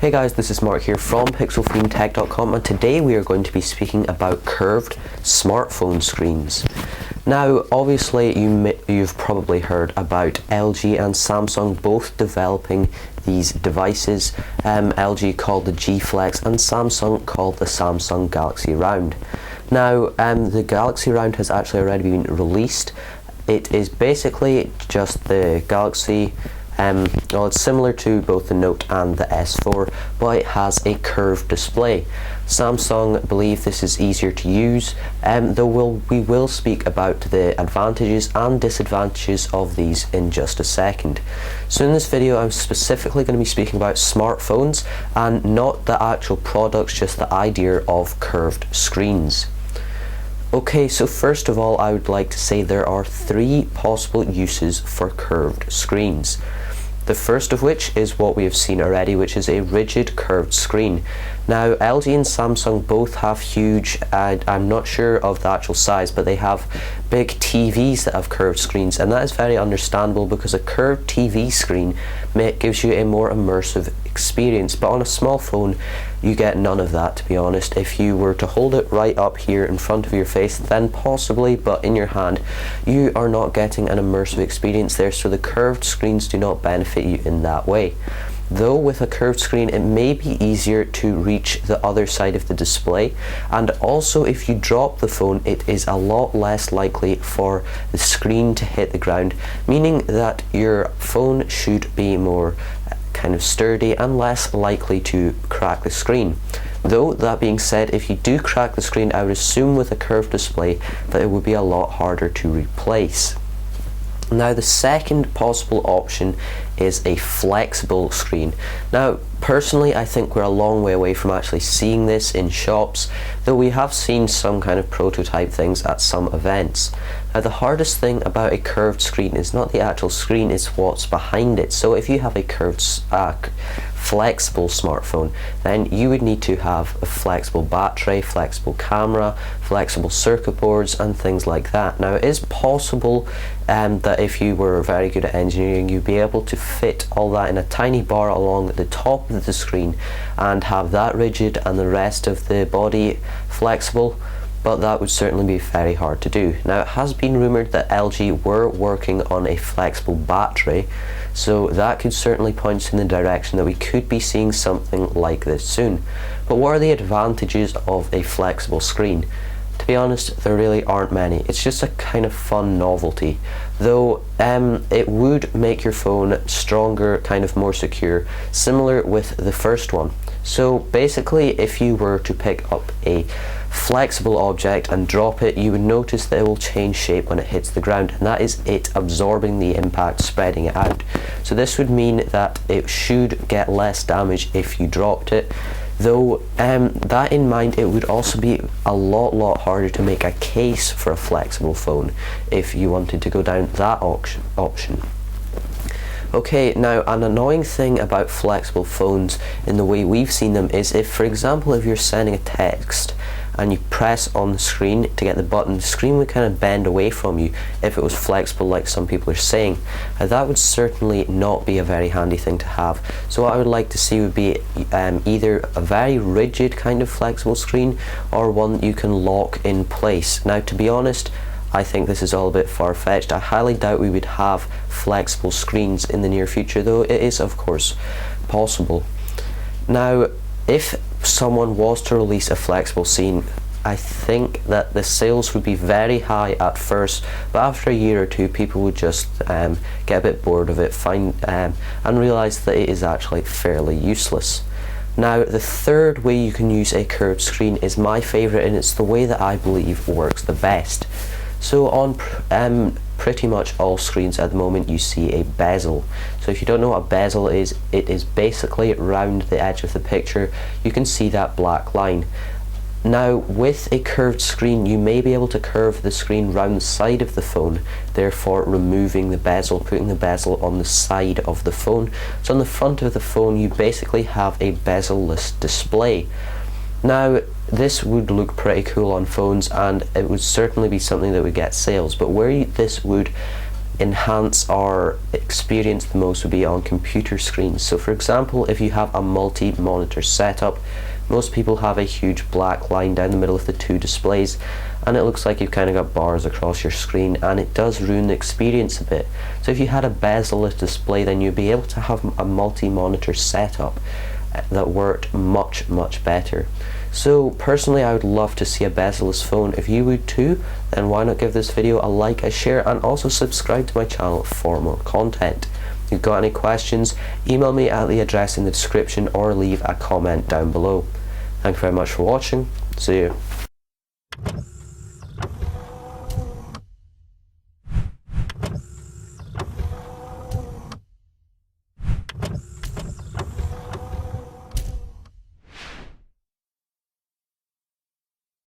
Hey guys, this is Mark here from pixelfiendtech.com, and today we are going to be speaking about curved smartphone screens. Now, obviously you've probably heard about LG and Samsung both developing these devices. LG called the G Flex and Samsung called the Samsung Galaxy Round. Now, the Galaxy Round has actually already been released. It is basically just the Galaxy. Well, it's similar to both the Note and the S4, but it has a curved display. Samsung believe this is easier to use, though we will speak about the advantages and disadvantages of these in just a second. So in this video I'm specifically going to be speaking about smartphones and not the actual products, just the idea of curved screens. Okay, so first of all I would like to say there are three possible uses for curved screens. The first of which is what we have seen already, which is a rigid curved screen. Now, LG and Samsung both have huge, I'm not sure of the actual size, but they have big TVs that have curved screens, and that is very understandable because a curved TV screen gives you a more immersive experience, but on a small phone you get none of that, to be honest. If you were to hold it right up here in front of your face, then possibly, but in your hand you are not getting an immersive experience there, so the curved screens do not benefit you in that way. Though with a curved screen it may be easier to reach the other side of the display, and also if you drop the phone it is a lot less likely for the screen to hit the ground, meaning that your phone should be more kind of sturdy and less likely to crack the screen. Though that being said, if you do crack the screen, I would assume with a curved display that it would be a lot harder to replace. Now, the second possible option is a flexible screen. Now, personally, I think we're a long way away from actually seeing this in shops, though we have seen some kind of prototype things at some events. Now, the hardest thing about a curved screen is not the actual screen, it's what's behind it. So if you have a curved flexible smartphone, then you would need to have a flexible battery, flexible camera, flexible circuit boards and things like that. Now, it is possible that if you were very good at engineering, you'd be able to fit all that in a tiny bar along the top of the screen and have that rigid and the rest of the body flexible, but that would certainly be very hard to do. Now, it has been rumoured that LG were working on a flexible battery, so that could certainly point in the direction that we could be seeing something like this soon. But what are the advantages of a flexible screen? To be honest, there really aren't many. It's just a kind of fun novelty, though it would make your phone stronger, kind of more secure, similar with the first one. So basically, if you were to pick up a flexible object and drop it, you would notice that it will change shape when it hits the ground, and that is it absorbing the impact, spreading it out. So this would mean that it should get less damage if you dropped it, though that in mind, it would also be a lot harder to make a case for a flexible phone if you wanted to go down that option. Okay, now an annoying thing about flexible phones in the way we've seen them is if, for example, if you're sending a text and you press on the screen to get the button, the screen would kind of bend away from you if it was flexible, like some people are saying. That would certainly not be a very handy thing to have. So what I would like to see would be either a very rigid kind of flexible screen or one that you can lock in place. Now, to be honest, I think this is all a bit far-fetched. I highly doubt we would have flexible screens in the near future, though it is of course possible. Now, if someone was to release a flexible screen, I think that the sales would be very high at first, but after a year or two people would just get a bit bored of it and realise that it is actually fairly useless. Now, the third way you can use a curved screen is my favourite, and it's the way that I believe works the best. So on pretty much all screens at the moment you see a bezel. So if you don't know what a bezel is, it is basically round the edge of the picture. You can see that black line. Now, with a curved screen you may be able to curve the screen round the side of the phone, therefore removing the bezel, putting the bezel on the side of the phone. So on the front of the phone you basically have a bezel-less display. Now, this would look pretty cool on phones and it would certainly be something that would get sales, but where this would enhance our experience the most would be on computer screens. So for example, if you have a multi-monitor setup, most people have a huge black line down the middle of the two displays, and it looks like you've kind of got bars across your screen, and it does ruin the experience a bit. So if you had a bezel-less display, then you'd be able to have a multi-monitor setup that worked much better. So personally, I would love to see a bezel-less phone. If you would too, then why not give this video a like, a share, and also subscribe to my channel for more content. If you've got any questions, email me at the address in the description or leave a comment down below. Thank you very much for watching. See you.